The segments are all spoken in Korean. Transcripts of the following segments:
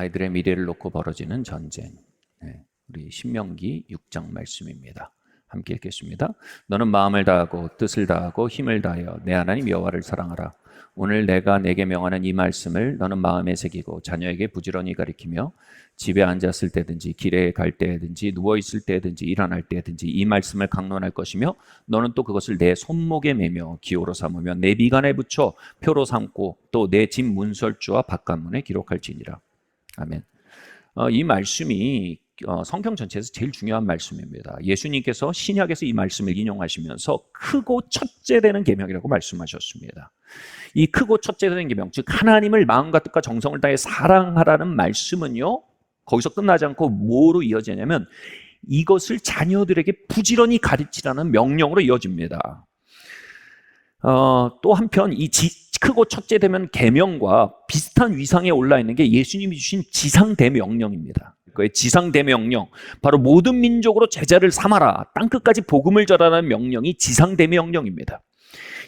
아이들의 미래를 놓고 벌어지는 전쟁. 우리 신명기 6장 말씀입니다. 함께 읽겠습니다. 너는 마음을 다하고 뜻을 다하고 힘을 다하여 내 하나님 여호와를 사랑하라. 오늘 내가 내게 명하는 이 말씀을 너는 마음에 새기고 자녀에게 부지런히 가리키며 집에 앉았을 때든지 길에 갈 때든지 누워있을 때든지 일어날 때든지 이 말씀을 강론할 것이며 너는 또 그것을 내 손목에 매며 기호로 삼으며 내 미간에 붙여 표로 삼고 또 내 집 문설주와 바깥문에 기록할지니라. 아멘. 이 말씀이 성경 전체에서 제일 중요한 말씀입니다. 예수님께서 신약에서 이 말씀을 인용하시면서 크고 첫째 되는 계명이라고 말씀하셨습니다. 이 크고 첫째 되는 계명, 즉 하나님을 마음과 뜻과 정성을 다해 사랑하라는 말씀은요, 거기서 끝나지 않고 뭐로 이어지냐면 이것을 자녀들에게 부지런히 가르치라는 명령으로 이어집니다. 또 한편 이 크고 첫째 되면 계명과 비슷한 위상에 올라 있는 게 예수님이 주신 지상대명령입니다. 그 지상대명령, 바로 모든 민족으로 제자를 삼아라, 땅끝까지 복음을 전하라는 명령이 지상대명령입니다.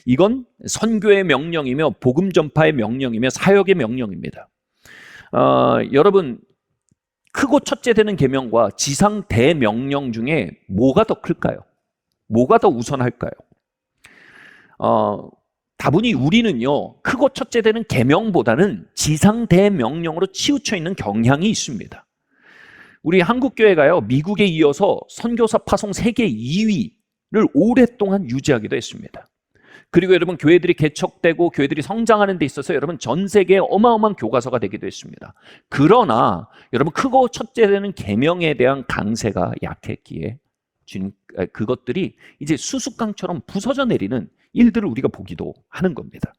이건 선교의 명령이며 복음 전파의 명령이며 사역의 명령입니다. 여러분, 크고 첫째 되는 계명과 지상대명령 중에 뭐가 더 클까요? 뭐가 더 우선할까요? 다분히 우리는요, 크고 첫째 되는 계명보다는 지상대명령으로 치우쳐 있는 경향이 있습니다. 우리 한국교회가요, 미국에 이어서 선교사 파송 세계 2위를 오랫동안 유지하기도 했습니다. 그리고 여러분, 교회들이 개척되고 교회들이 성장하는 데 있어서 여러분 전 세계에 어마어마한 교과서가 되기도 했습니다. 그러나 여러분, 크고 첫째 되는 계명에 대한 강세가 약했기에 그것들이 이제 수수깡처럼 부서져 내리는 일들을 우리가 보기도 하는 겁니다.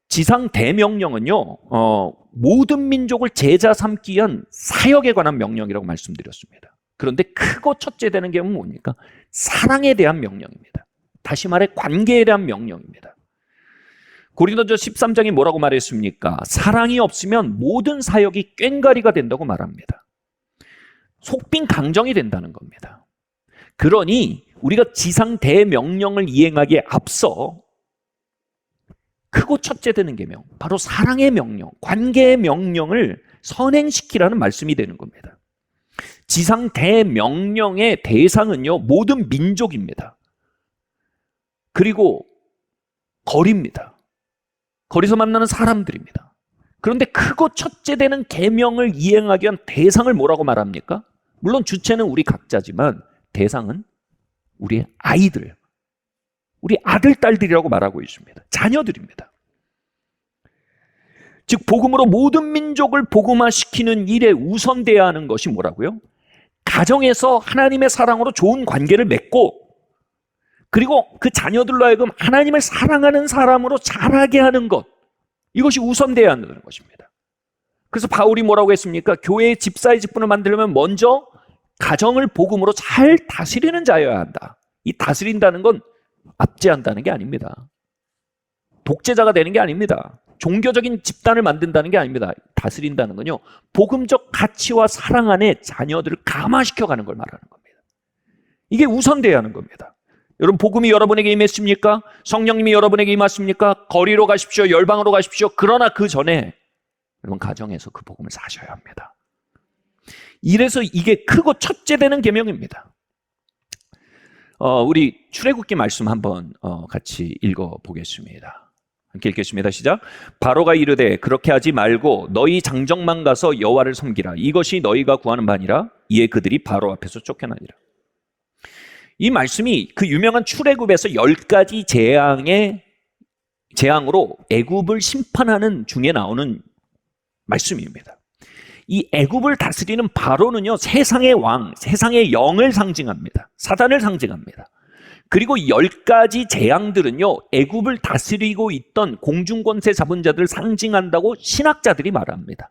지상 대명령은요, 모든 민족을 제자 삼기 위한 사역에 관한 명령이라고 말씀드렸습니다. 그런데 크고 첫째 되는 게 뭡니까? 사랑에 대한 명령입니다. 다시 말해 관계에 대한 명령입니다. 고린도전서 13장이 뭐라고 말했습니까? 사랑이 없으면 모든 사역이 꽹과리가 된다고 말합니다. 속빈 강정이 된다는 겁니다. 그러니 우리가 지상 대명령을 이행하기에 앞서 크고 첫째 되는 계명, 바로 사랑의 명령, 관계의 명령을 선행시키라는 말씀이 되는 겁니다. 지상 대명령의 대상은요, 모든 민족입니다. 그리고 거리입니다. 거리에서 만나는 사람들입니다. 그런데 크고 첫째 되는 계명을 이행하기 위한 대상을 뭐라고 말합니까? 물론 주체는 우리 각자지만 대상은 우리의 아이들, 우리 아들, 딸들이라고 말하고 있습니다. 자녀들입니다. 즉 복음으로 모든 민족을 복음화시키는 일에 우선돼야 하는 것이 뭐라고요? 가정에서 하나님의 사랑으로 좋은 관계를 맺고, 그리고 그 자녀들로 하여금 하나님을 사랑하는 사람으로 자라게 하는 것, 이것이 우선돼야 한다는 것입니다. 그래서 바울이 뭐라고 했습니까? 교회의 집사의 직분을 만들려면 먼저 가정을 복음으로 잘 다스리는 자여야 한다. 이 다스린다는 건 압제한다는 게 아닙니다. 독재자가 되는 게 아닙니다. 종교적인 집단을 만든다는 게 아닙니다. 다스린다는 건요, 복음적 가치와 사랑 안에 자녀들을 감화시켜가는 걸 말하는 겁니다. 이게 우선돼야 하는 겁니다. 여러분, 복음이 여러분에게 임했습니까? 성령님이 여러분에게 임했습니까? 거리로 가십시오. 열방으로 가십시오. 그러나 그 전에 여러분 가정에서 그 복음을 사셔야 합니다. 이래서 이게 크고 첫째 되는 계명입니다. 우리 출애굽기 말씀 한번 같이 읽어보겠습니다. 함께 읽겠습니다. 시작. 바로가 이르되 그렇게 하지 말고 너희 장정만 가서 여호와를 섬기라. 이것이 너희가 구하는 바니라. 이에 그들이 바로 앞에서 쫓겨나니라. 이 말씀이 그 유명한 출애굽에서 10가지 재앙으로 애굽을 심판하는 중에 나오는 말씀입니다. 이 애굽을 다스리는 바로는요, 세상의 왕, 세상의 영을 상징합니다. 사단을 상징합니다. 그리고 10가지 재앙들은요, 애굽을 다스리고 있던 공중권세 잡은 자들을 상징한다고 신학자들이 말합니다.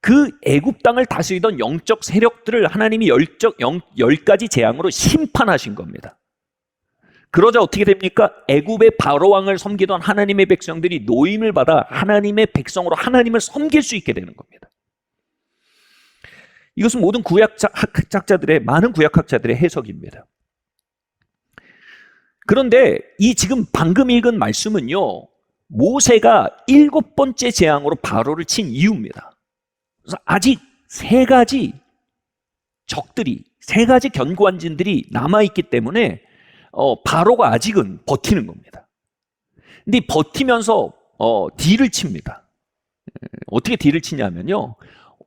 그 애굽 땅을 다스리던 영적 세력들을 하나님이 10가지 재앙으로 심판하신 겁니다. 그러자 어떻게 됩니까? 애굽의 바로 왕을 섬기던 하나님의 백성들이 노임을 받아 하나님의 백성으로 하나님을 섬길 수 있게 되는 겁니다. 이것은 모든 많은 구약학자들의 해석입니다. 그런데 이 지금 방금 읽은 말씀은요, 모세가 7번째 재앙으로 바로를 친 이유입니다. 그래서 아직 3가지 적들이, 3가지 견고한 진들이 남아있기 때문에 바로가 아직은 버티는 겁니다. 근데 버티면서 딜을 칩니다. 어떻게 딜을 치냐면요,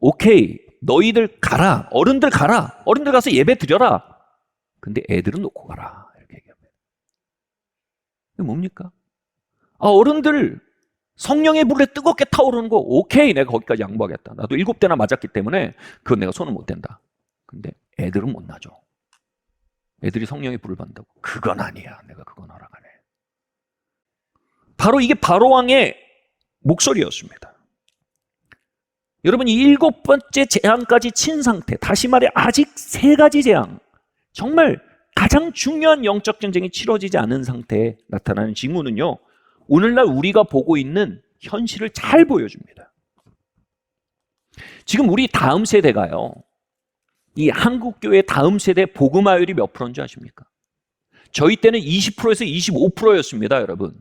오케이, 너희들 가라, 어른들 가라, 어른들 가서 예배 드려라. 근데 애들은 놓고 가라, 이렇게 얘기합니다. 이게 뭡니까? 어른들 성령의 불에 뜨겁게 타오르는 거, 오케이, 내가 거기까지 양보하겠다. 나도 7대나 맞았기 때문에 그건 내가 손을 못 댄다. 근데 애들은 못 놔줘. 애들이 성령의 불을 받는다고. 그건 아니야. 내가 그건 허락 안 해. 바로 이게 바로왕의 목소리였습니다. 여러분, 이 7번째 재앙까지 친 상태, 다시 말해 아직 3가지 재앙, 정말 가장 중요한 영적 전쟁이 치러지지 않은 상태에 나타나는 징후는요, 오늘날 우리가 보고 있는 현실을 잘 보여줍니다. 지금 우리 다음 세대가요, 이 한국교회 다음 세대 복음화율이 몇 프로인 줄 아십니까? 저희 때는 20%에서 25%였습니다, 여러분.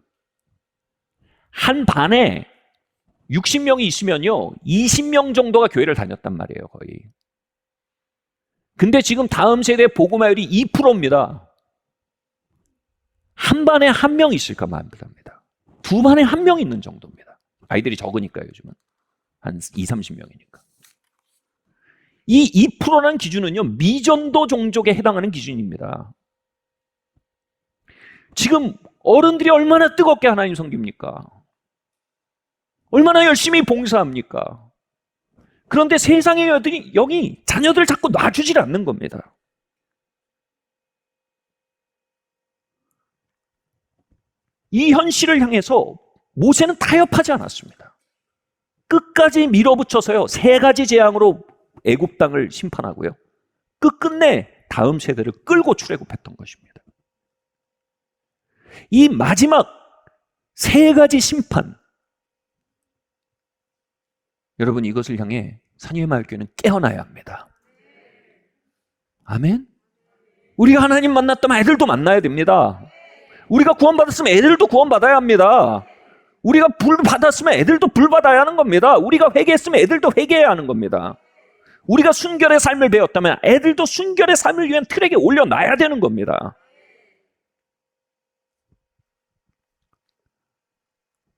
한 반에 60명이 있으면요, 20명 정도가 교회를 다녔단 말이에요, 거의. 근데 지금 다음 세대 복음화율이 2%입니다. 한 반에 1명 있을까 말합니다. 2반에 1명 있는 정도입니다. 아이들이 적으니까 요즘은. 한 20-30명이니까. 이 2%라는 기준은요, 미전도 종족에 해당하는 기준입니다. 지금 어른들이 얼마나 뜨겁게 하나님 섬깁니까? 얼마나 열심히 봉사합니까? 그런데 세상의 여들이 영이 자녀들을 자꾸 놔주질 않는 겁니다. 이 현실을 향해서 모세는 타협하지 않았습니다. 끝까지 밀어붙여서요, 3가지 재앙으로 애굽 땅을 심판하고요, 끝끝내 다음 세대를 끌고 출애굽했던 것입니다. 이 마지막 3가지 심판, 여러분, 이것을 향해 산위의마을교회는 깨어나야 합니다. 아멘? 우리가 하나님 만났다면 애들도 만나야 됩니다. 우리가 구원받았으면 애들도 구원받아야 합니다. 우리가 불 받았으면 애들도 불 받아야 하는 겁니다. 우리가 회개했으면 애들도 회개해야 하는 겁니다. 우리가 순결의 삶을 배웠다면 애들도 순결의 삶을 위한 트랙에 올려놔야 되는 겁니다.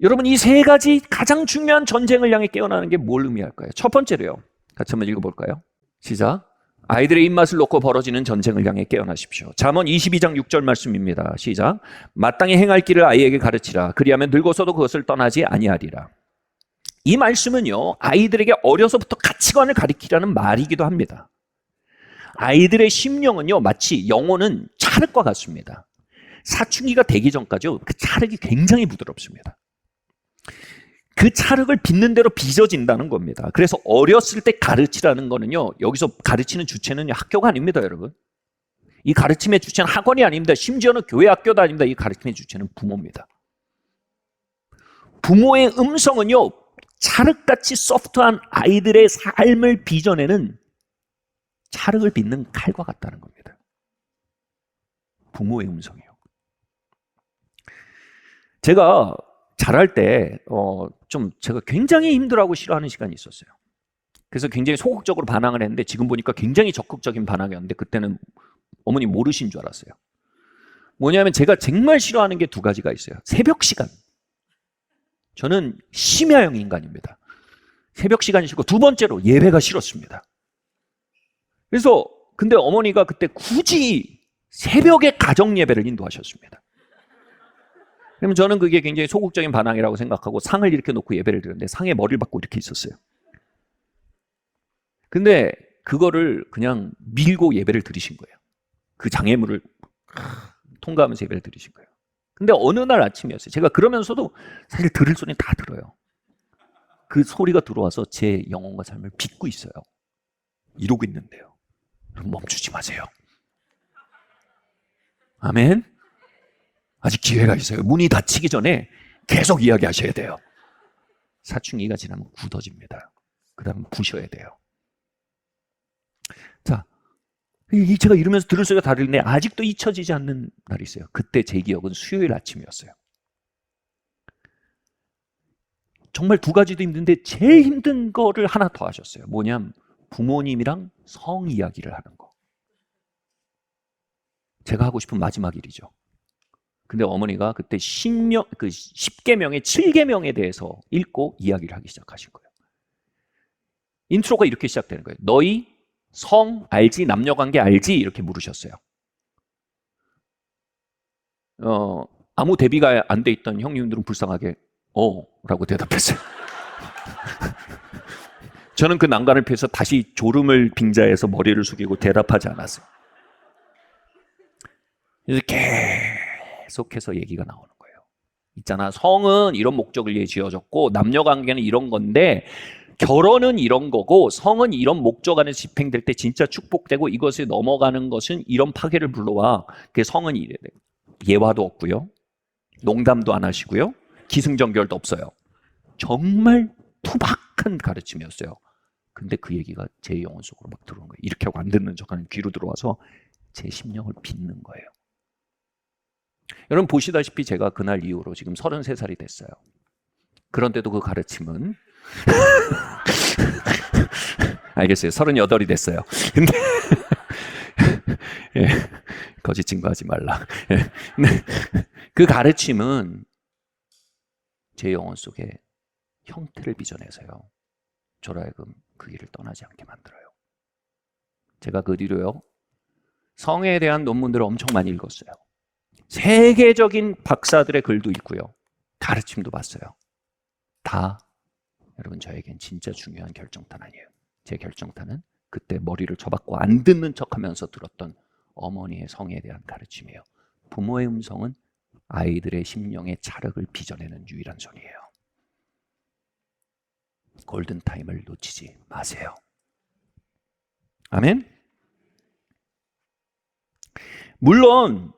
여러분, 이 3가지 가장 중요한 전쟁을 향해 깨어나는 게 뭘 의미할까요? 첫 번째로요, 같이 한번 읽어볼까요? 시작. 아이들의 입맛을 놓고 벌어지는 전쟁을 향해 깨어나십시오. 잠언 22장 6절 말씀입니다. 시작. 마땅히 행할 길을 아이에게 가르치라. 그리하면 늙어서도 그것을 떠나지 아니하리라. 이 말씀은요, 아이들에게 어려서부터 가치관을 가르치라는 말이기도 합니다. 아이들의 심령은요, 마치 영혼은 찰흙과 같습니다. 사춘기가 되기 전까지요, 그 찰흙이 굉장히 부드럽습니다. 그 찰흙을 빚는 대로 빚어진다는 겁니다. 그래서 어렸을 때 가르치라는 거는요, 여기서 가르치는 주체는 학교가 아닙니다, 여러분. 이 가르침의 주체는 학원이 아닙니다. 심지어는 교회 학교도 아닙니다. 이 가르침의 주체는 부모입니다. 부모의 음성은요, 찰흙같이 소프트한 아이들의 삶을 빚어내는 찰흙을 빚는 칼과 같다는 겁니다. 부모의 음성이요. 제가 자랄 때 좀 제가 굉장히 힘들어하고 싫어하는 시간이 있었어요. 그래서 굉장히 소극적으로 반항을 했는데 지금 보니까 굉장히 적극적인 반항이었는데 그때는 어머니 모르신 줄 알았어요. 뭐냐면 제가 정말 싫어하는 게 2가지가 있어요. 새벽 시간. 저는 심야형 인간입니다. 새벽 시간이 싫고, 2번째로 예배가 싫었습니다. 그래서 근데 어머니가 그때 굳이 새벽에 가정 예배를 인도하셨습니다. 그러면 저는 그게 굉장히 소극적인 반항이라고 생각하고 상을 이렇게 놓고 예배를 드렸는데 상에 머리를 박고 이렇게 있었어요. 근데 그거를 그냥 밀고 예배를 드리신 거예요. 그 장애물을 통과하면서 예배를 드리신 거예요. 근데 어느 날 아침이었어요. 제가 그러면서도 사실 들을 소리는 다 들어요. 그 소리가 들어와서 제 영혼과 삶을 빚고 있어요. 이러고 있는데요. 여러분, 멈추지 마세요. 아멘? 아직 기회가 있어요. 문이 닫히기 전에 계속 이야기하셔야 돼요. 사춘기가 지나면 굳어집니다. 그 다음 부셔야 돼요. 자, 제가 이러면서 들을 소리가 다 들리는데 아직도 잊혀지지 않는 날이 있어요. 그때 제 기억은 수요일 아침이었어요. 정말 두 가지도 힘든데 제일 힘든 거를 하나 더 하셨어요. 뭐냐면 부모님이랑 성 이야기를 하는 거. 제가 하고 싶은 마지막 일이죠. 근데 어머니가 그때 10계명의 7계명에 대해서 읽고 이야기를 하기 시작하신 거예요. 인트로가 이렇게 시작되는 거예요. 너희 성 알지? 남녀관계 알지? 이렇게 물으셨어요. 아무 대비가 안 돼 있던 형님들은 불쌍하게 라고 대답했어요. 저는 그 난관을 피해서 다시 졸음을 빙자해서 머리를 숙이고 대답하지 않았어요. 그래서 계속해서 얘기가 나오는 거예요. 있잖아, 성은 이런 목적을 위해 지어졌고 남녀관계는 이런 건데 결혼은 이런 거고 성은 이런 목적 안에서 집행될 때 진짜 축복되고 이것을 넘어가는 것은 이런 파괴를 불러와. 그게 성은 이래. 예화도 없고요. 농담도 안 하시고요. 기승전결도 없어요. 정말 투박한 가르침이었어요. 근데 그 얘기가 제 영혼 속으로 막 들어오는 거예요. 이렇게 하고 안 듣는 척하는 귀로 들어와서 제 심령을 빚는 거예요. 여러분 보시다시피 제가 그날 이후로 지금 33살이 됐어요. 그런데도 그 가르침은 알겠어요. 38이 됐어요. 근데 예, 거짓 증거하지 말라. 예, 그 가르침은 제 영혼 속에 형태를 빚어내서요. 저로 하여금 그 길을 떠나지 않게 만들어요. 제가 그 뒤로요. 성에 대한 논문들을 엄청 많이 읽었어요. 세계적인 박사들의 글도 읽고요. 가르침도 봤어요. 다 여러분 저에겐 진짜 중요한 결정탄 아니에요. 제 결정탄은 그때 머리를 쳐박고 안 듣는 척하면서 들었던 어머니의 성에 대한 가르침이에요. 부모의 음성은 아이들의 심령의 차력을 빚어내는 유일한 손이에요. 골든타임을 놓치지 마세요. 아멘? 물론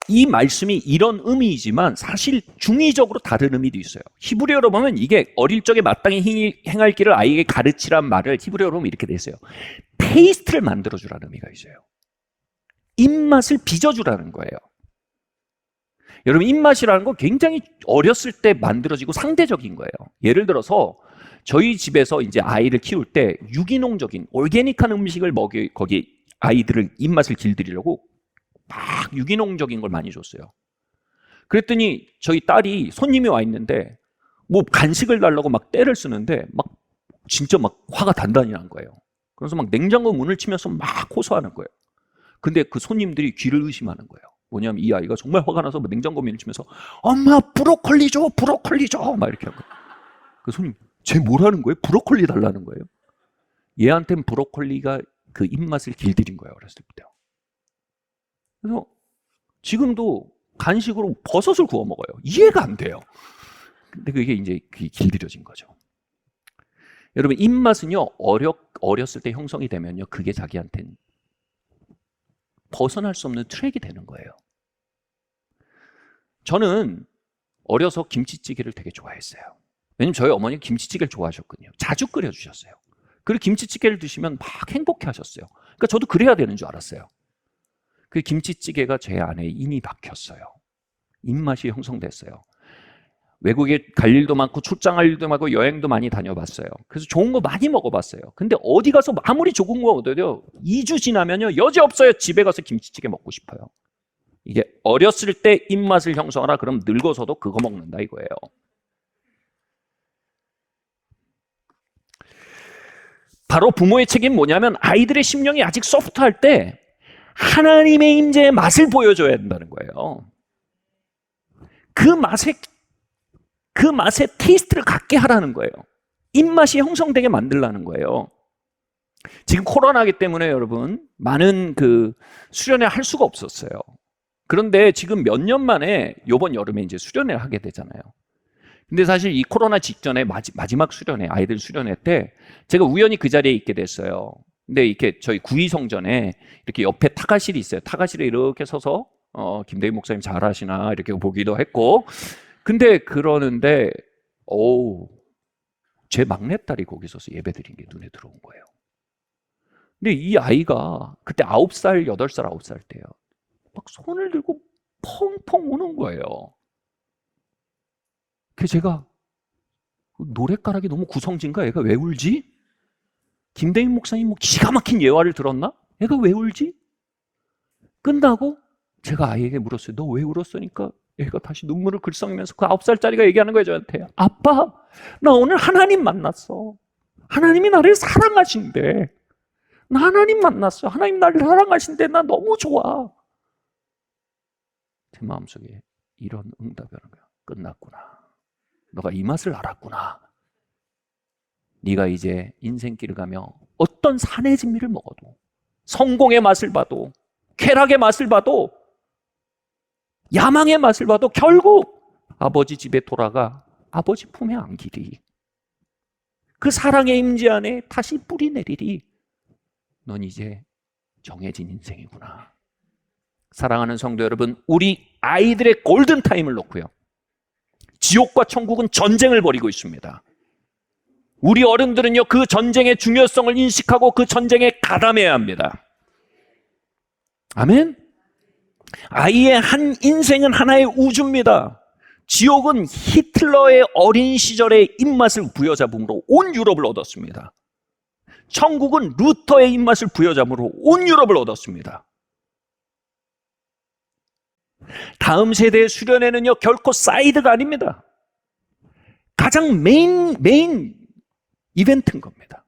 이 말씀이 이런 의미이지만 사실 중의적으로 다른 의미도 있어요. 히브리어로 보면 이게 어릴 적에 마땅히 행할 길을 아이에게 가르치란 말을 히브리어로 보면 이렇게 돼 있어요. 테이스트를 만들어주라는 의미가 있어요. 입맛을 빚어주라는 거예요. 여러분 입맛이라는 거 굉장히 어렸을 때 만들어지고 상대적인 거예요. 예를 들어서 저희 집에서 이제 아이를 키울 때 유기농적인 올게닉한 음식을 거기 아이들을 입맛을 길들이려고 막 유기농적인 걸 많이 줬어요. 그랬더니 저희 딸이 손님이 와 있는데 뭐 간식을 달라고 막 떼를 쓰는데 막 진짜 막 화가 단단히 난 거예요. 그래서 막 냉장고 문을 치면서 막 호소하는 거예요. 근데 그 손님들이 귀를 의심하는 거예요. 뭐냐면 이 아이가 정말 화가 나서 냉장고 문을 치면서 엄마 브로콜리 줘, 브로콜리 줘 막 이렇게 한 거예요. 그 손님 쟤 뭐라는 거예요? 브로콜리 달라는 거예요? 얘한테는 브로콜리가 그 입맛을 길들인 거예요. 어렸을 때. 그래서 지금도 간식으로 버섯을 구워 먹어요. 이해가 안 돼요. 근데 그게 이제 길들여진 거죠. 여러분 입맛은요 어렸을 때 형성이 되면요 그게 자기한테는 벗어날 수 없는 트랙이 되는 거예요. 저는 어려서 김치찌개를 되게 좋아했어요. 왜냐면 저희 어머니는 김치찌개를 좋아하셨거든요. 자주 끓여주셨어요. 그리고 김치찌개를 드시면 막 행복해 하셨어요. 그러니까 저도 그래야 되는 줄 알았어요. 그 김치찌개가 제 안에 인이 박혔어요. 입맛이 형성됐어요. 외국에 갈 일도 많고 출장할 일도 많고 여행도 많이 다녀봤어요. 그래서 좋은 거 많이 먹어봤어요. 근데 어디 가서 아무리 좋은 거 얻어도 2주 지나면요 여지없어요. 집에 가서 김치찌개 먹고 싶어요. 이게 어렸을 때 입맛을 형성하라 그럼 늙어서도 그거 먹는다 이거예요. 바로 부모의 책임은 뭐냐면 아이들의 심령이 아직 소프트할 때 하나님의 임재의 맛을 보여줘야 된다는 거예요. 그 맛의 테이스트를 갖게 하라는 거예요. 입맛이 형성되게 만들라는 거예요. 지금 코로나기 때문에 여러분 많은 수련회 할 수가 없었어요. 그런데 지금 몇 년 만에 이번 여름에 이제 수련회를 하게 되잖아요. 근데 사실 이 코로나 직전에 마지막 수련회, 아이들 수련회 때 제가 우연히 그 자리에 있게 됐어요. 근데 이렇게 저희 구의성전에 이렇게 옆에 타가실이 있어요. 타가실에 이렇게 서서 김대희 목사님 잘하시나 이렇게 보기도 했고, 근데 그러는데 제 막내딸이 거기 서서 예배드린 게 눈에 들어온 거예요. 근데 이 아이가 그때 9살, 8살, 9살 때요. 막 손을 들고 펑펑 우는 거예요. 그래서 제가 노랫가락이 너무 구성진가? 애가 왜 울지? 김대인 목사님 뭐 기가 막힌 예화를 들었나? 애가 왜 울지? 끝나고 제가 아이에게 물었어요. 너 왜 울었으니까 애가 다시 눈물을 글썽이면서 그 9살짜리가 얘기하는 거예요, 저한테. 아빠, 나 오늘 하나님 만났어. 하나님이 나를 사랑하신대. 나 하나님 만났어. 하나님 나를 사랑하신대. 나 너무 좋아. 제 마음속에 이런 응답이 오는 거야. 끝났구나. 너가 이 맛을 알았구나. 네가 이제 인생길을 가며 어떤 산의 진미를 먹어도, 성공의 맛을 봐도, 쾌락의 맛을 봐도, 야망의 맛을 봐도 결국 아버지 집에 돌아가 아버지 품에 안기리. 그 사랑의 임재 안에 다시 뿌리 내리리. 넌 이제 정해진 인생이구나. 사랑하는 성도 여러분, 우리 아이들의 골든타임을 놓고요, 지옥과 천국은 전쟁을 벌이고 있습니다. 우리 어른들은요, 그 전쟁의 중요성을 인식하고 그 전쟁에 가담해야 합니다. 아멘? 아이의 한 인생은 하나의 우주입니다. 지옥은 히틀러의 어린 시절의 입맛을 부여잡음으로 온 유럽을 얻었습니다. 천국은 루터의 입맛을 부여잡음으로 온 유럽을 얻었습니다. 다음 세대의 수련회는요, 결코 사이드가 아닙니다. 가장 메인 이벤트인 겁니다.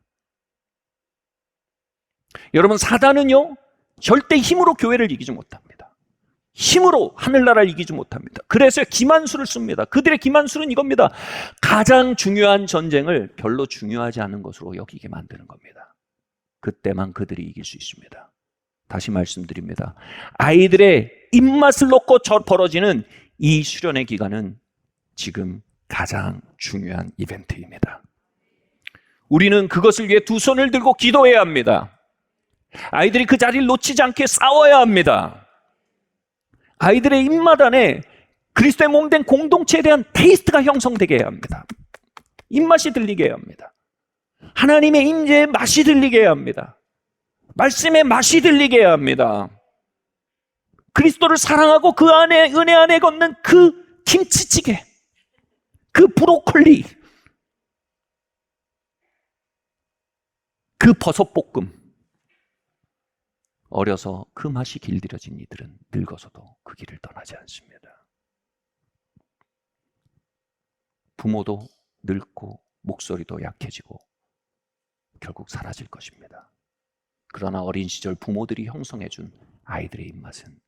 여러분, 사단은요, 절대 힘으로 교회를 이기지 못합니다. 힘으로 하늘나라를 이기지 못합니다. 그래서 기만수를 씁니다. 그들의 기만수는 이겁니다. 가장 중요한 전쟁을 별로 중요하지 않은 것으로 여기게 만드는 겁니다. 그때만 그들이 이길 수 있습니다. 다시 말씀드립니다. 아이들의 입맛을 놓고 벌어지는 이 수련의 기간은 지금 가장 중요한 이벤트입니다. 우리는 그것을 위해 두 손을 들고 기도해야 합니다. 아이들이 그 자리를 놓치지 않게 싸워야 합니다. 아이들의 입맛 안에 그리스도의 몸된 공동체에 대한 테이스트가 형성되게 해야 합니다. 입맛이 들리게 해야 합니다. 하나님의 임재의 맛이 들리게 해야 합니다. 말씀의 맛이 들리게 해야 합니다. 그리스도를 사랑하고 그 안에, 은혜 안에 걷는 그 김치찌개, 그 브로콜리, 그 버섯볶음. 어려서 그 맛이 길들여진 이들은 늙어서도 그 길을 떠나지 않습니다. 부모도 늙고 목소리도 약해지고 결국 사라질 것입니다. 그러나 어린 시절 부모들이 형성해준 아이들의 입맛은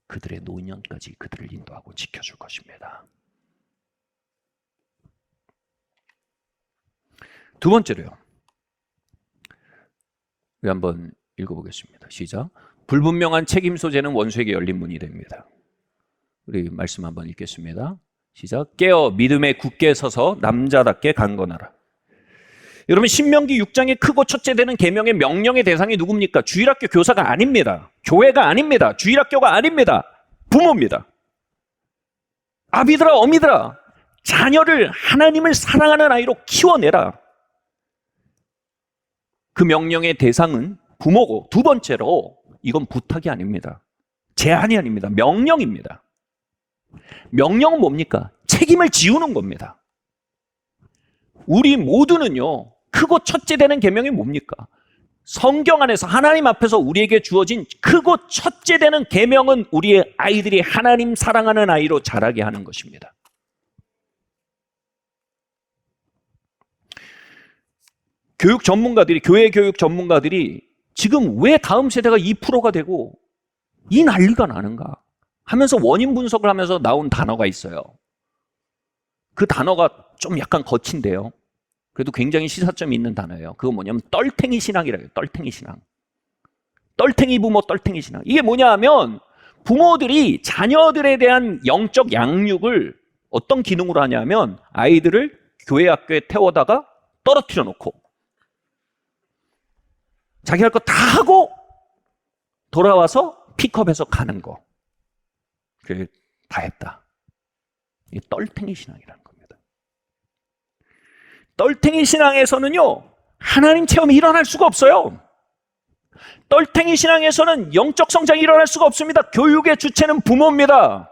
그들의 노년까지 그들을 인도하고 지켜줄 것입니다. 두 번째로요, 우리 한번 읽어보겠습니다. 시작. 불분명한 책임 소재는 원수에게 열린 문이 됩니다. 우리 말씀 한번 읽겠습니다. 시작. 깨어 믿음에 굳게 서서 남자답게 강건하라. 여러분, 신명기 6장의 크고 첫째 되는 계명의 명령의 대상이 누굽니까? 주일학교 교사가 아닙니다. 교회가 아닙니다. 주일학교가 아닙니다. 부모입니다. 아비들아, 어미들아, 자녀를 하나님을 사랑하는 아이로 키워내라. 그 명령의 대상은 부모고, 두 번째로 이건 부탁이 아닙니다. 제한이 아닙니다. 명령입니다. 명령은 뭡니까? 책임을 지우는 겁니다. 우리 모두는요, 크고 첫째 되는 계명이 뭡니까? 성경 안에서 하나님 앞에서 우리에게 주어진 크고 첫째 되는 계명은 우리의 아이들이 하나님 사랑하는 아이로 자라게 하는 것입니다. 교육 전문가들이, 교회 교육 전문가들이 지금 왜 다음 세대가 2%가 되고 이 난리가 나는가 하면서 원인 분석을 하면서 나온 단어가 있어요. 그 단어가 좀 약간 거친데요, 그래도 굉장히 시사점이 있는 단어예요. 그거 뭐냐면 떨탱이 신앙이라고 해요. 떨탱이 신앙. 떨탱이 부모, 떨탱이 신앙. 이게 뭐냐 하면 부모들이 자녀들에 대한 영적 양육을 어떤 기능으로 하냐면 아이들을 교회 학교에 태워다가 떨어뜨려 놓고 자기 할 거 다 하고 돌아와서 픽업해서 가는 거. 그게 다 했다. 이게 떨탱이 신앙이라는 겁니다. 떨탱이 신앙에서는요, 하나님 체험이 일어날 수가 없어요. 떨탱이 신앙에서는 영적 성장이 일어날 수가 없습니다. 교육의 주체는 부모입니다.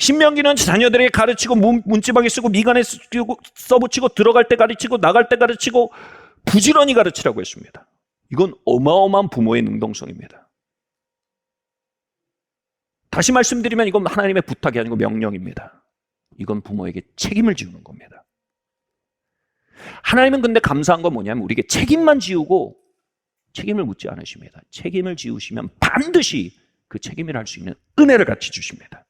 신명기는 자녀들에게 가르치고 문지방에 쓰고 미간에 쓰고 써붙이고 들어갈 때 가르치고 나갈 때 가르치고 부지런히 가르치라고 했습니다. 이건 어마어마한 부모의 능동성입니다. 다시 말씀드리면 이건 하나님의 부탁이 아니고 명령입니다. 이건 부모에게 책임을 지우는 겁니다. 하나님은 근데 감사한 건 뭐냐면 우리에게 책임만 지우고 책임을 묻지 않으십니다. 책임을 지우시면 반드시 그 책임을 할 수 있는 은혜를 같이 주십니다.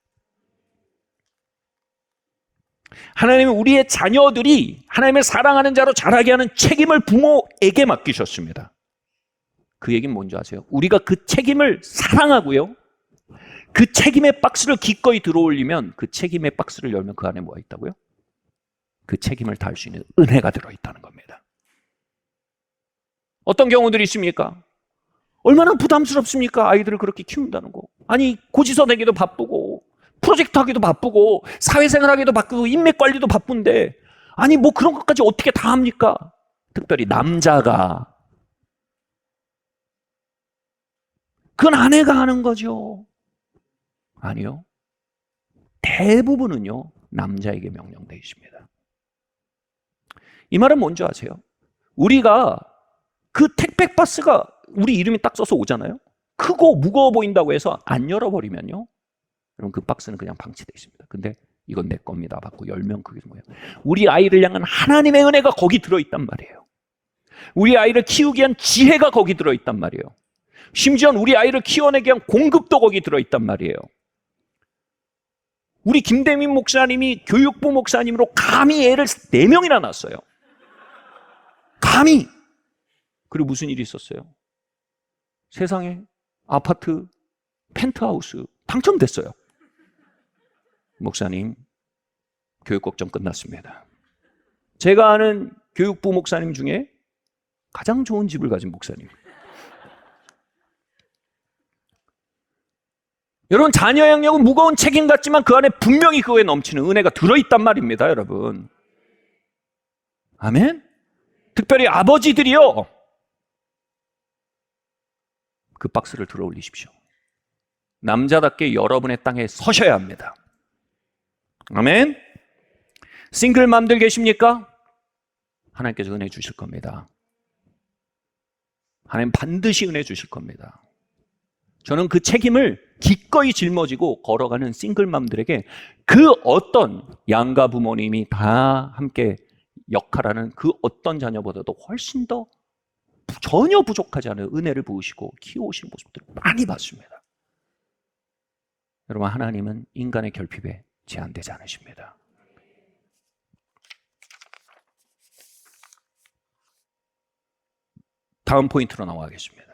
하나님은 우리의 자녀들이 하나님의 사랑하는 자로 자라게 하는 책임을 부모에게 맡기셨습니다. 그 얘기는 뭔지 아세요? 우리가 그 책임을 사랑하고요, 그 책임의 박스를 기꺼이 들어올리면 그 책임의 박스를 열면 그 안에 뭐가 있다고요? 그 책임을 다할 수 있는 은혜가 들어있다는 겁니다. 어떤 경우들이 있습니까? 얼마나 부담스럽습니까? 아이들을 그렇게 키운다는 거. 아니, 고지서 내기도 바쁘고 프로젝트 하기도 바쁘고 사회생활 하기도 바쁘고 인맥 관리도 바쁜데 아니 뭐 그런 것까지 어떻게 다 합니까? 특별히 남자가. 그건 아내가 하는 거죠. 아니요. 대부분은요, 남자에게 명령되어 있습니다. 이 말은 뭔지 아세요? 우리가 그 택배 박스가 우리 이름이 딱 써서 오잖아요. 크고 무거워 보인다고 해서 안 열어버리면요, 그럼 그 박스는 그냥 방치되어 있습니다. 근데 이건 내 겁니다 받고 열면 그게 뭐예요? 우리 아이를 향한 하나님의 은혜가 거기 들어있단 말이에요. 우리 아이를 키우기 위한 지혜가 거기 들어있단 말이에요. 심지어는 우리 아이를 키워내기 위한 공급도 거기 들어있단 말이에요. 우리 김대민 목사님이 교육부 목사님으로 감히 애를 4명이나 낳았어요. 감히. 그리고 무슨 일이 있었어요? 세상에 아파트 펜트하우스 당첨됐어요. 목사님, 교육 걱정 끝났습니다. 제가 아는 교육부 목사님 중에 가장 좋은 집을 가진 목사님. 여러분, 자녀 양육은 무거운 책임 같지만 그 안에 분명히 그거에 넘치는 은혜가 들어있단 말입니다, 여러분. 아멘? 특별히 아버지들이요, 그 박스를 들어 올리십시오. 남자답게 여러분의 땅에 서셔야 합니다. 아멘? 싱글맘들 계십니까? 하나님께서 은혜 주실 겁니다. 하나님 반드시 은혜 주실 겁니다. 저는 그 책임을 기꺼이 짊어지고 걸어가는 싱글맘들에게 그 어떤 양가 부모님이 다 함께 역할하는 그 어떤 자녀보다도 훨씬 더 전혀 부족하지 않은 은혜를 부으시고 키워오시는 모습들을 많이 봤습니다. 여러분, 하나님은 인간의 결핍에 제한되지 않으십니다. 다음 포인트로 나가겠습니다.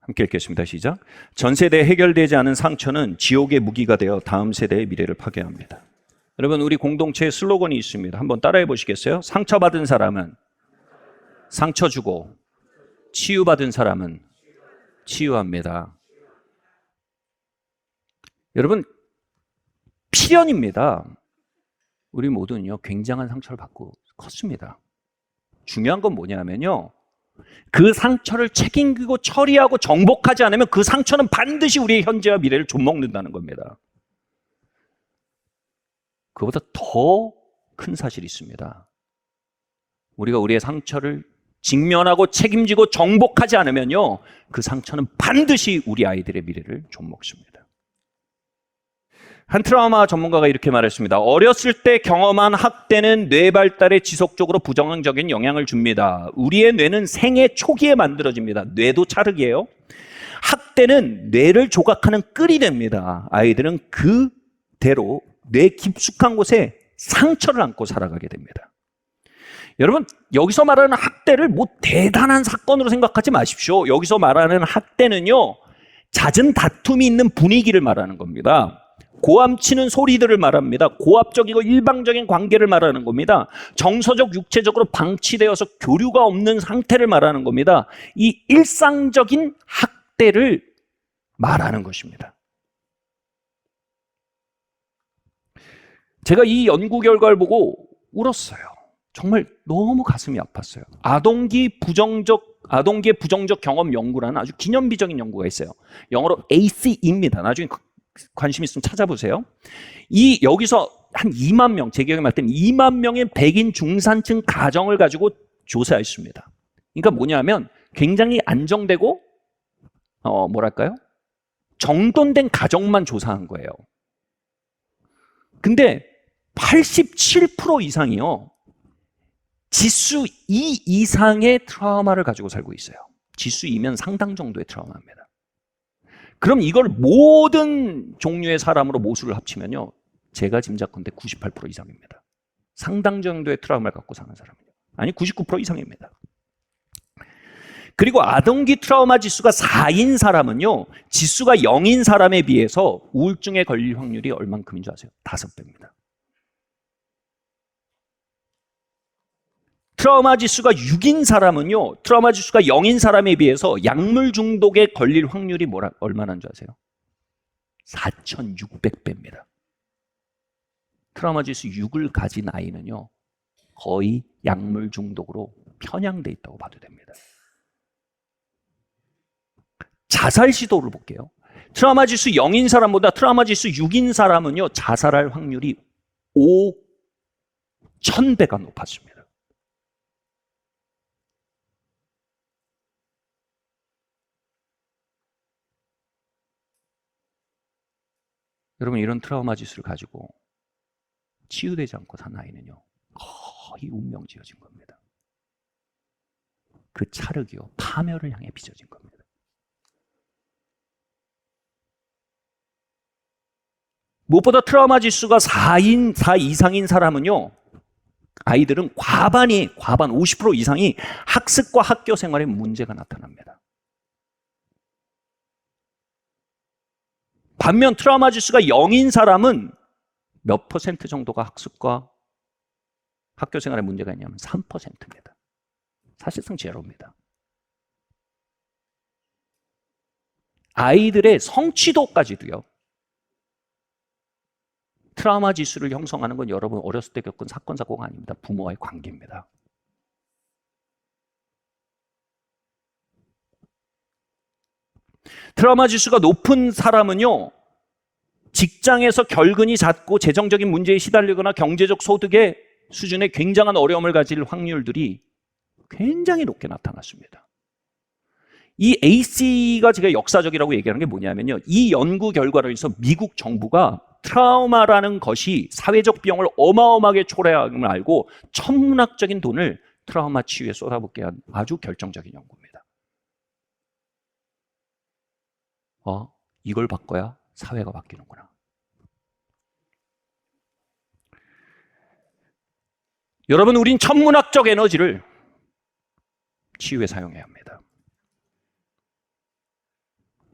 함께 읽겠습니다. 시작. 전 세대에 해결되지 않은 상처는 지옥의 무기가 되어 다음 세대의 미래를 파괴합니다. 여러분, 우리 공동체에 슬로건이 있습니다. 한번 따라해 보시겠어요? 상처받은 사람은 상처 주고 치유받은 사람은 치유합니다. 여러분, 필연입니다. 우리 모두는요, 굉장한 상처를 받고 컸습니다. 중요한 건 뭐냐면요, 그 상처를 책임지고 처리하고 정복하지 않으면 그 상처는 반드시 우리의 현재와 미래를 좀먹는다는 겁니다. 그보다 더 큰 사실이 있습니다. 우리가 우리의 상처를 직면하고 책임지고 정복하지 않으면요, 그 상처는 반드시 우리 아이들의 미래를 좀먹습니다. 한 트라우마 전문가가 이렇게 말했습니다. 어렸을 때 경험한 학대는 뇌 발달에 지속적으로 부정적인 영향을 줍니다. 우리의 뇌는 생애 초기에 만들어집니다. 뇌도 찰흙이에요. 학대는 뇌를 조각하는 끌이 됩니다. 아이들은 그대로 뇌 깊숙한 곳에 상처를 안고 살아가게 됩니다. 여러분, 여기서 말하는 학대를 뭐 대단한 사건으로 생각하지 마십시오. 여기서 말하는 학대는요, 잦은 다툼이 있는 분위기를 말하는 겁니다. 고함치는 소리들을 말합니다. 고압적이고 일방적인 관계를 말하는 겁니다. 정서적, 육체적으로 방치되어서 교류가 없는 상태를 말하는 겁니다. 이 일상적인 학대를 말하는 것입니다. 제가 이 연구 결과를 보고 울었어요. 정말 너무 가슴이 아팠어요. 아동기의 부정적 경험 연구라는 아주 기념비적인 연구가 있어요. 영어로 ACE입니다. 나중에 관심 있으면 찾아보세요. 여기서 한 2만 명, 제 기억에 맞다면 2만 명의 백인 중산층 가정을 가지고 조사했습니다. 그러니까 뭐냐면 굉장히 안정되고 뭐랄까요? 정돈된 가정만 조사한 거예요. 근데 87% 이상이요. 지수 2 이상의 트라우마를 가지고 살고 있어요. 지수 2면 상당 정도의 트라우마입니다. 그럼 이걸 모든 종류의 사람으로 모수를 합치면요. 제가 짐작컨대 98% 이상입니다. 상당 정도의 트라우마를 갖고 사는 사람은요. 아니 99% 이상입니다. 그리고 아동기 트라우마 지수가 4인 사람은요. 지수가 0인 사람에 비해서 우울증에 걸릴 확률이 얼만큼인 줄 아세요? 5배입니다. 트라우마 지수가 6인 사람은요. 트라우마 지수가 0인 사람에 비해서 약물 중독에 걸릴 확률이 얼마나 줄 아세요? 4,600배입니다. 트라우마 지수 6을 가진 아이는요. 거의 약물 중독으로 편향돼 있다고 봐도 됩니다. 자살 시도를 볼게요. 트라우마 지수 0인 사람보다 트라우마 지수 6인 사람은요. 자살할 확률이 5,000배가 높았습니다. 여러분 이런 트라우마 지수를 가지고 치유되지 않고 산 아이는요. 거의 운명지어진 겁니다. 그 찰흙이요. 파멸을 향해 빚어진 겁니다. 무엇보다 트라우마 지수가 4 이상인 사람은요. 아이들은 과반 50% 이상이 학습과 학교 생활에 문제가 나타납니다. 반면 트라우마 지수가 0인 사람은 몇 퍼센트 정도가 학습과 학교 생활에 문제가 있냐면 3%입니다. 사실상 제로입니다. 아이들의 성취도까지도요. 트라우마 지수를 형성하는 건 여러분 어렸을 때 겪은 사건, 사고가 아닙니다. 부모와의 관계입니다. 트라우마 지수가 높은 사람은요. 직장에서 결근이 잦고 재정적인 문제에 시달리거나 경제적 소득의 수준에 굉장한 어려움을 가질 확률들이 굉장히 높게 나타났습니다. 이 AC가 제가 역사적이라고 얘기하는 게 뭐냐면요. 이 연구 결과로 인해서 미국 정부가 트라우마라는 것이 사회적 비용을 어마어마하게 초래함을 알고 천문학적인 돈을 트라우마 치유에 쏟아붓게 한 아주 결정적인 연구입니다. 이걸 바꿔야 사회가 바뀌는구나. 여러분, 우린 천문학적 에너지를 치유에 사용해야 합니다.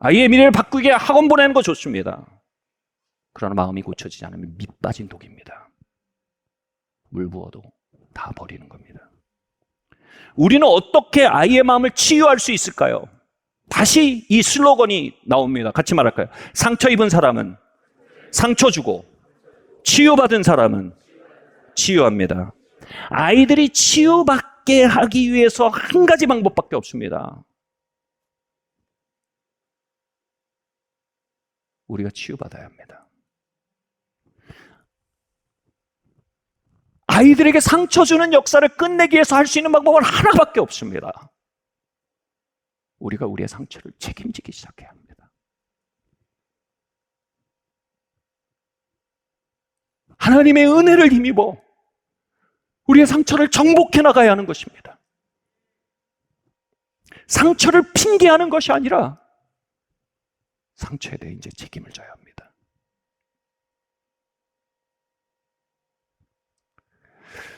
아이의 미래를 바꾸게 학원 보내는 거 좋습니다. 그러나 마음이 고쳐지지 않으면 밑 빠진 독입니다. 물 부어도 다 버리는 겁니다. 우리는 어떻게 아이의 마음을 치유할 수 있을까요? 다시 이 슬로건이 나옵니다. 같이 말할까요? 상처 입은 사람은 상처 주고 치유받은 사람은 치유합니다. 아이들이 치유받게 하기 위해서 한 가지 방법밖에 없습니다. 우리가 치유받아야 합니다. 아이들에게 상처 주는 역사를 끝내기 위해서 할 수 있는 방법은 하나밖에 없습니다. 우리가 우리의 상처를 책임지기 시작해야 합니다. 하나님의 은혜를 힘입어 우리의 상처를 정복해 나가야 하는 것입니다. 상처를 핑계하는 것이 아니라 상처에 대해 이제 책임을 져야 합니다.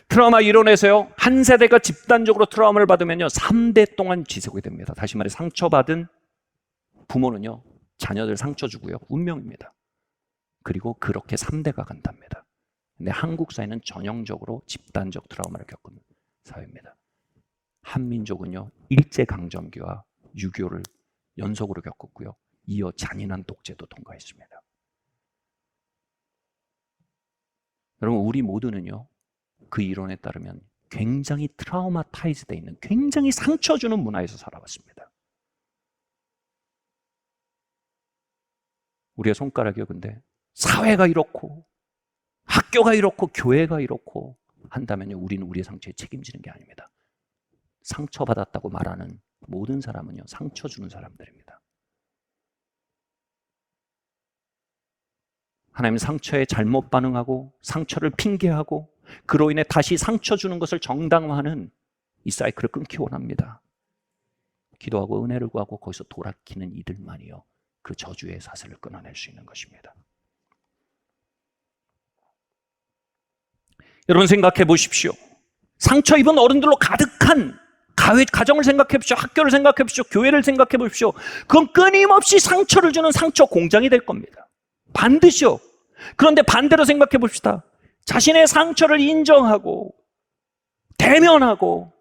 트라우마 이론에서요, 한 세대가 집단적으로 트라우마를 받으면요 3대 동안 지속이 됩니다. 다시 말해 상처받은 부모는요 자녀들 상처 주고요 운명입니다. 그리고 그렇게 3대가 간답니다. 근데 한국 사회는 전형적으로 집단적 트라우마를 겪은 사회입니다. 한민족은요 일제강점기와 6.25를 연속으로 겪었고요 이어 잔인한 독재도 통과했습니다. 여러분, 우리 모두는요 그 이론에 따르면 굉장히 트라우마타이즈되어 있는, 굉장히 상처 주는 문화에서 살아왔습니다. 우리의 손가락이요. 근데 사회가 이렇고 학교가 이렇고 교회가 이렇고 한다면요, 우리는 우리의 상처에 책임지는 게 아닙니다. 상처받았다고 말하는 모든 사람은요, 상처 주는 사람들입니다. 하나님 상처에 잘못 반응하고 상처를 핑계하고 그로 인해 다시 상처 주는 것을 정당화하는 이 사이클을 끊기 원합니다. 기도하고 은혜를 구하고 거기서 돌아키는 이들만이요, 그 저주의 사슬을 끊어낼 수 있는 것입니다. 여러분 생각해 보십시오. 상처 입은 어른들로 가득한 가정을 생각해 보십시오. 학교를 생각해 보십시오. 교회를 생각해 보십시오. 그건 끊임없이 상처를 주는 상처 공장이 될 겁니다. 반드시요. 그런데 반대로 생각해 봅시다. 자신의 상처를 인정하고 대면하고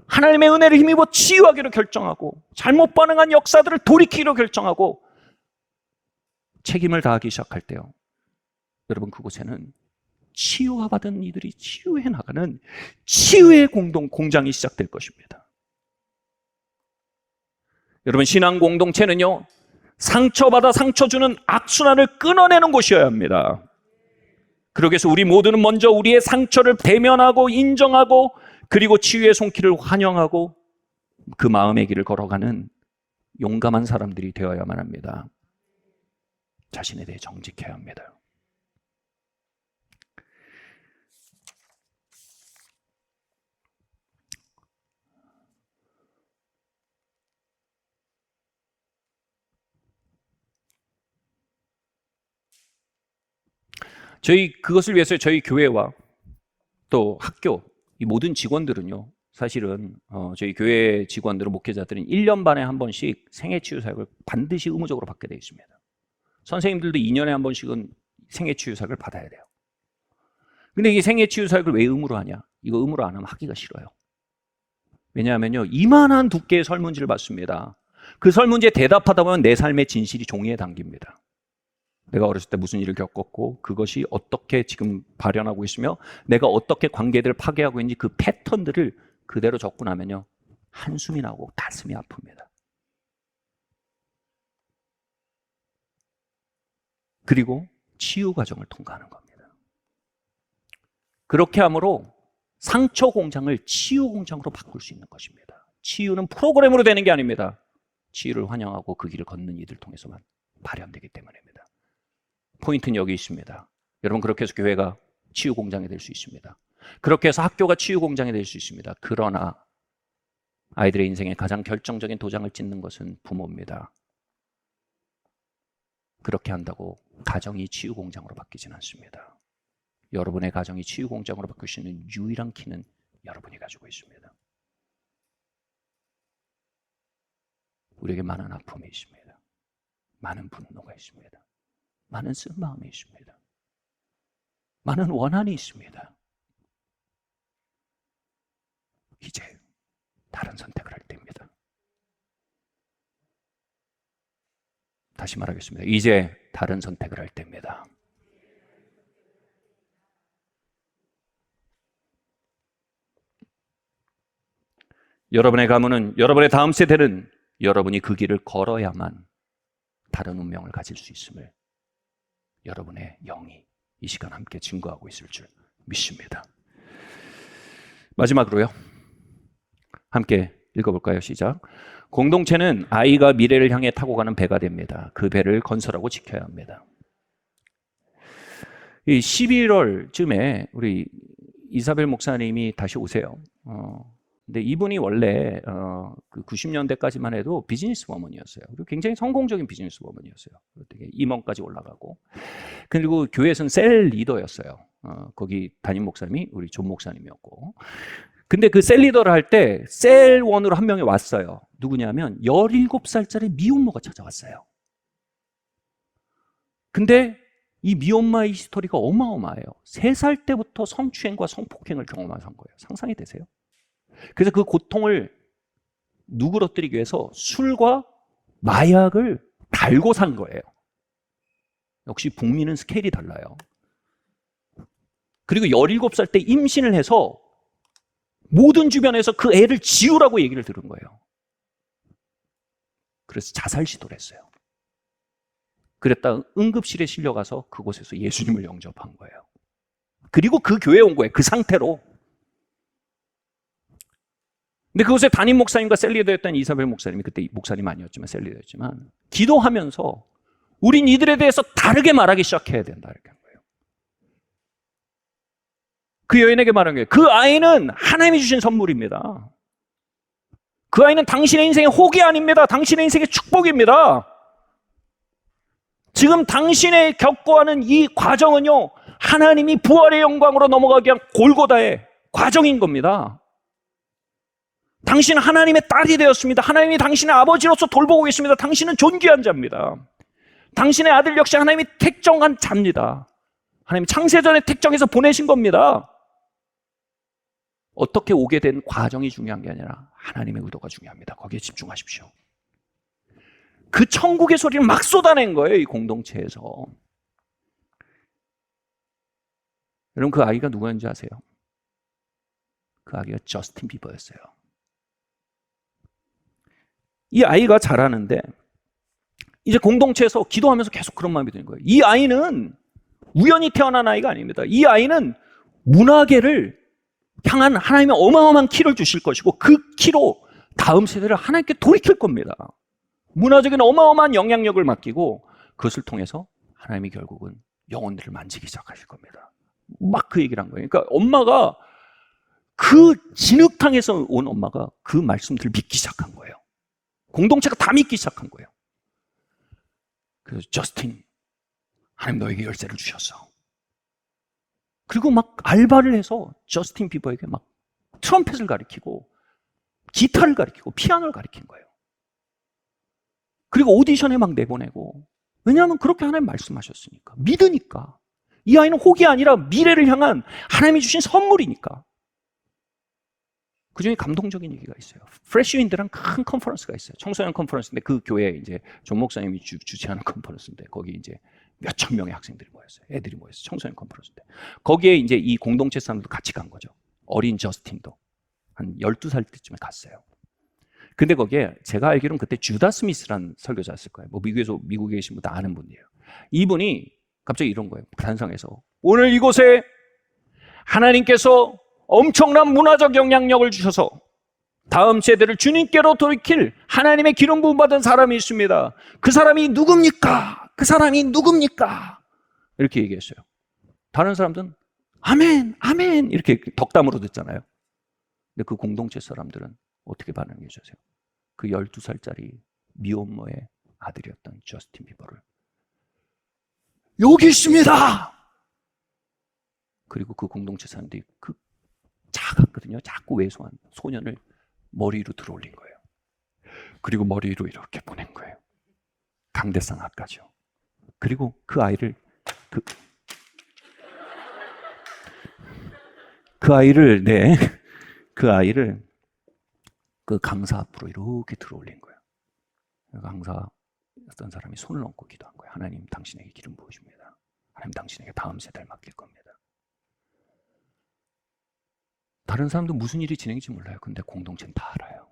하나님의 은혜를 힘입어 치유하기로 결정하고 잘못 반응한 역사들을 돌이키기로 결정하고 책임을 다하기 시작할 때요, 여러분 그곳에는 치유받은 이들이 치유해 나가는 치유의 공장이 시작될 것입니다. 여러분 신앙 공동체는요, 상처받아 상처 주는 악순환을 끊어내는 곳이어야 합니다. 그러기 위해서 우리 모두는 먼저 우리의 상처를 대면하고 인정하고 그리고 치유의 손길을 환영하고 그 마음의 길을 걸어가는 용감한 사람들이 되어야만 합니다. 자신에 대해 정직해야 합니다. 그것을 위해서 저희 교회와 또 학교, 이 모든 직원들은요, 사실은 저희 교회 직원들은 목회자들은 1년 반에 한 번씩 생애치유 사역을 반드시 의무적으로 받게 되어 있습니다. 선생님들도 2년에 한 번씩은 생애치유 사역을 받아야 돼요. 근데 이 생애치유 사역을 왜 의무로 하냐? 이거 의무로 안 하면 하기가 싫어요. 왜냐하면요, 이만한 두께의 설문지를 받습니다. 그 설문지에 대답하다 보면 내 삶의 진실이 종이에 담깁니다. 내가 어렸을 때 무슨 일을 겪었고 그것이 어떻게 지금 발현하고 있으며 내가 어떻게 관계들을 파괴하고 있는지 그 패턴들을 그대로 적고 나면요, 한숨이 나고 가슴이 아픕니다. 그리고 치유 과정을 통과하는 겁니다. 그렇게 함으로 상처 공장을 치유 공장으로 바꿀 수 있는 것입니다. 치유는 프로그램으로 되는 게 아닙니다. 치유를 환영하고 그 길을 걷는 이들 통해서만 발현되기 때문입니다. 포인트는 여기 있습니다. 여러분 그렇게 해서 교회가 치유 공장이 될 수 있습니다. 그렇게 해서 학교가 치유 공장이 될 수 있습니다. 그러나 아이들의 인생에 가장 결정적인 도장을 찍는 것은 부모입니다. 그렇게 한다고 가정이 치유 공장으로 바뀌지는 않습니다. 여러분의 가정이 치유 공장으로 바뀔 수 있는 유일한 키는 여러분이 가지고 있습니다. 우리에게 많은 아픔이 있습니다. 많은 분노가 있습니다. 많은 쓴마음이 있습니다. 많은 원한이 있습니다. 이제 다른 선택을 할 때입니다. 다시 말하겠습니다. 이제 다른 선택을 할 때입니다. 여러분의 가문은, 여러분의 다음 세대는 여러분이 그 길을 걸어야만 다른 운명을 가질 수 있음을 여러분의 영이 이 시간 함께 증거하고 있을 줄 믿습니다. 마지막으로요, 함께 읽어볼까요? 시작. 공동체는 아이가 미래를 향해 타고 가는 배가 됩니다. 그 배를 건설하고 지켜야 합니다. 이 11월쯤에 우리 이사벨 목사님이 다시 오세요. 근데 이분이 원래 그 90년대까지만 해도 비즈니스 워먼이었어요. 그리고 굉장히 성공적인 비즈니스 워먼이었어요. 되게 임원까지 올라가고. 그리고 교회에서는 셀 리더였어요. 거기 담임 목사님이 우리 존 목사님이었고. 근데 그 셀 리더를 할 때 셀원으로 한 명이 왔어요. 누구냐면 17살짜리 미혼모가 찾아왔어요. 근데 이 미혼마의 히스토리가 어마어마해요. 3살 때부터 성추행과 성폭행을 경험한 거예요. 상상이 되세요? 그래서 그 고통을 누그러뜨리기 위해서 술과 마약을 달고 산 거예요. 역시 북미는 스케일이 달라요. 그리고 17살 때 임신을 해서 모든 주변에서 그 애를 지우라고 얘기를 들은 거예요. 그래서 자살 시도를 했어요. 그랬다 응급실에 실려가서 그곳에서 예수님을 영접한 거예요. 그리고 그 교회에 온 거예요. 그 상태로. 근데 그곳에 담임 목사님과 셀리더였던 이사벨 목사님이, 그때 목사님 아니었지만 셀리더였지만, 기도하면서 우린 이들에 대해서 다르게 말하기 시작해야 된다 이렇게 한 거예요. 그 여인에게 말한 거예요. 그 아이는 하나님이 주신 선물입니다. 그 아이는 당신의 인생의 혹이 아닙니다. 당신의 인생의 축복입니다. 지금 당신의 겪어하는 이 과정은요, 하나님이 부활의 영광으로 넘어가기 위한 골고다의 과정인 겁니다. 당신은 하나님의 딸이 되었습니다. 하나님이 당신의 아버지로서 돌보고 계십니다. 당신은 존귀한 자입니다. 당신의 아들 역시 하나님이 택정한 자입니다. 하나님 창세전에 택정해서 보내신 겁니다. 어떻게 오게 된 과정이 중요한 게 아니라 하나님의 의도가 중요합니다. 거기에 집중하십시오. 그 천국의 소리를 막 쏟아낸 거예요, 이 공동체에서. 여러분, 그 아이가 누구였는지 아세요? 그 아이가 저스틴 비버였어요. 이 아이가 자라는데 이제 공동체에서 기도하면서 계속 그런 마음이 드는 거예요. 이 아이는 우연히 태어난 아이가 아닙니다. 이 아이는 문화계를 향한 하나님의 어마어마한 키를 주실 것이고, 그 키로 다음 세대를 하나님께 돌이킬 겁니다. 문화적인 어마어마한 영향력을 맡기고, 그것을 통해서 하나님이 결국은 영혼들을 만지기 시작하실 겁니다. 막 그 얘기를 한 거예요. 그러니까 엄마가, 그 진흙탕에서 온 엄마가 그 말씀들을 믿기 시작한 거예요. 공동체가 다 믿기 시작한 거예요. 그래서 저스틴, 하나님 너에게 열쇠를 주셨어. 그리고 막 알바를 해서 저스틴 비버에게 막 트럼펫을 가르치고 기타를 가르치고 피아노를 가르친 거예요. 그리고 오디션에 막 내보내고. 왜냐하면 그렇게 하나님 말씀하셨으니까. 믿으니까. 이 아이는 혹이 아니라 미래를 향한 하나님이 주신 선물이니까. 그 중에 감동적인 얘기가 있어요. 프레시 윈드라는 큰 컨퍼런스가 있어요. 청소년 컨퍼런스인데, 그 교회에 이제 정 목사님이 주최하는 컨퍼런스인데, 거기 이제 몇천 명의 학생들이 모였어요. 애들이 모였어요. 청소년 컨퍼런스인데. 거기에 이제 이 공동체 사람들도 같이 간 거죠. 어린 저스틴도. 한 12살 때쯤에 갔어요. 근데 거기에 제가 알기로는 그때 주다 스미스라는 설교자였을 거예요. 뭐 미국에 계신 분 다 아는 분이에요. 이분이 갑자기 이런 거예요. 단상에서. 오늘 이곳에 하나님께서 엄청난 문화적 영향력을 주셔서 다음 세대를 주님께로 돌이킬 하나님의 기름 부음 받은 사람이 있습니다. 그 사람이 누굽니까? 그 사람이 누굽니까? 이렇게 얘기했어요. 다른 사람들은 아멘, 아멘 이렇게 덕담으로 듣잖아요. 근데 그 공동체 사람들은 어떻게 반응해 주세요? 그 12살짜리 미혼모의 아들이었던 저스틴 비버를 여기 있습니다. 그리고 그 공동체 사람들이 그 작았거든요. 작고 왜소한 소년을 머리 위로 들어올린 거예요. 그리고 머리 위로 이렇게 보낸 거예요. 강대상 앞까지요. 그리고 그 아이를 그 아이를 그 강사 앞으로 이렇게 들어올린 거예요. 강사였던 사람이 손을 얹고 기도한 거예요. 하나님, 당신에게 기름 부으십니다. 하나님, 당신에게 다음 세대를 맡길 겁니다. 다른 사람도 무슨 일이 진행인지 몰라요. 근데 공동체는 다 알아요.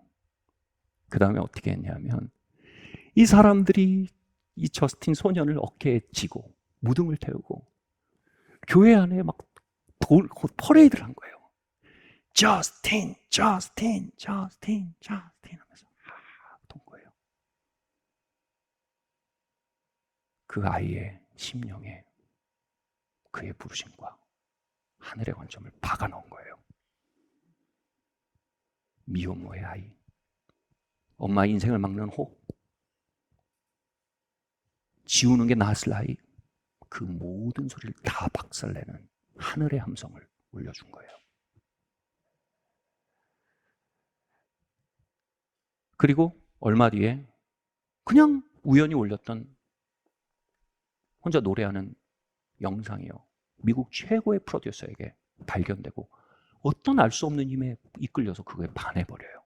그 다음에 어떻게 했냐면, 이 사람들이 이 저스틴 소년을 어깨에 지고 무등을 태우고 교회 안에 막 퍼레이드를 한 거예요. 저스틴, 저스틴, 저스틴, 저스틴 하면서 돈 거예요. 그 아이의 심령에 그의 부르심과 하늘의 관점을 박아 넣은 거예요. 미혼모의 아이, 엄마의 인생을 막는 혹, 지우는 게 나았을 아이, 그 모든 소리를 다 박살내는 하늘의 함성을 울려준 거예요. 그리고 얼마 뒤에 그냥 우연히 올렸던 혼자 노래하는 영상이요, 미국 최고의 프로듀서에게 발견되고 어떤 알 수 없는 힘에 이끌려서 그거에 반해버려요.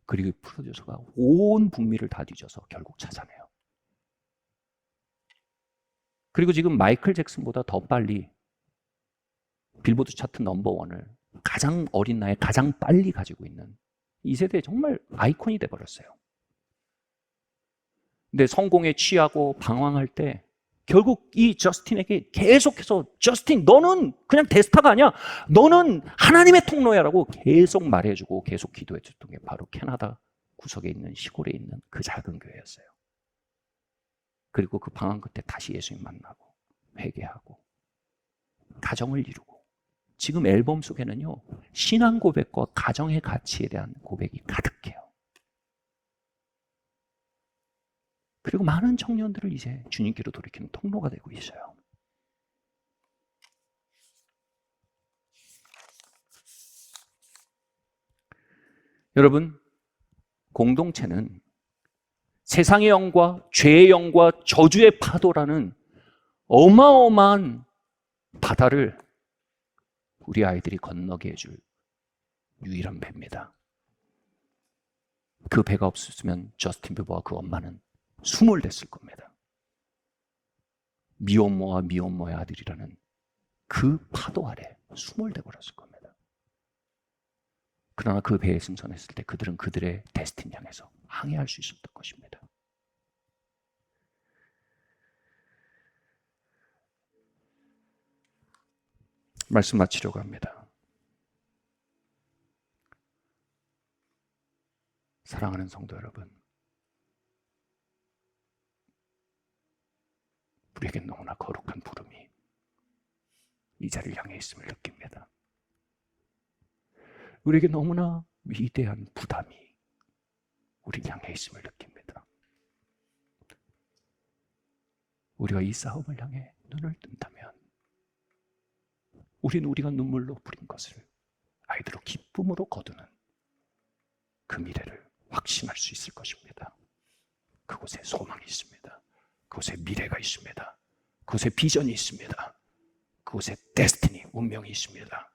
그리고 프로듀서가 온 북미를 다 뒤져서 결국 찾아내요. 그리고 지금 마이클 잭슨보다 더 빨리 빌보드 차트 넘버원을 가장 어린 나이에 가장 빨리 가지고 있는 이 세대의 정말 아이콘이 돼버렸어요. 근데 성공에 취하고 방황할 때 결국 이 저스틴에게 계속해서 저스틴 너는 그냥 대스타가 아니야. 너는 하나님의 통로야라고 계속 말해주고 계속 기도해줬던 게 바로 캐나다 구석에 있는 시골에 있는 그 작은 교회였어요. 그리고 그 방황 끝에 다시 예수님 만나고 회개하고 가정을 이루고 지금 앨범 속에는요 신앙 고백과 가정의 가치에 대한 고백이 가득해요. 그리고 많은 청년들을 이제 주님께로 돌이키는 통로가 되고 있어요. 여러분, 공동체는 세상의 영과 죄의 영과 저주의 파도라는 어마어마한 바다를 우리 아이들이 건너게 해줄 유일한 배입니다. 그 배가 없었으면 저스틴 비버와 그 엄마는 수몰됐을 겁니다. 미혼모와 미혼모의 아들이라는 그 파도 아래 수몰돼 버렸을 겁니다. 그러나 그 배에 승선했을 때 그들은 그들의 데스티니 향해서 항해할 수 있었던 것입니다. 말씀 마치려고 합니다. 사랑하는 성도 여러분, 우리에겐 너무나 거룩한 부름이 이 자리를 향해 있음을 느낍니다. 우리에게 너무나 위대한 부담이 우리를 향해 있음을 느낍니다. 우리가 이 싸움을 향해 눈을 뜬다면 우리는 우리가 눈물로 부린 것을 아이들로 기쁨으로 거두는 그 미래를 확신할 수 있을 것입니다. 그곳에 소망이 있습니다. 그곳에 미래가 있습니다. 그곳에 비전이 있습니다. 그곳에 데스티니, 운명이 있습니다.